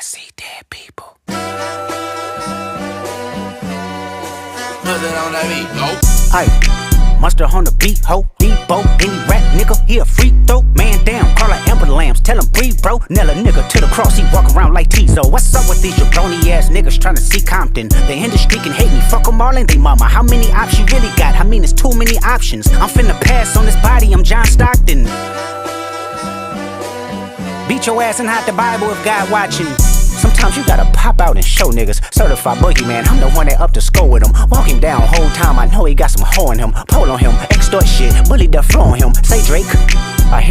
see dead people. Nothing on that beat, go. Aye, Monster on the beat, ho, Debo. Any rap nigga, he a free throw. Man down, call her Amber Lambs, tell him breathe, bro. Nail a nigga to the cross, he walk around like Tizo. What's up with these jabroni ass niggas tryna see Compton? The industry can hate me, fuck them all and they mama. How many options you really got? I mean, it's too many options. I'm finna pass on this body, I'm John Stockton. Beat your ass and hide the Bible if God watching. Sometimes you gotta pop out and show niggas. Certified boogeyman, I'm the one that up to score with him. Walk him down whole time, I know he got some hoe in him. Pole on him, extort shit, bully the flow on him. Say Drake.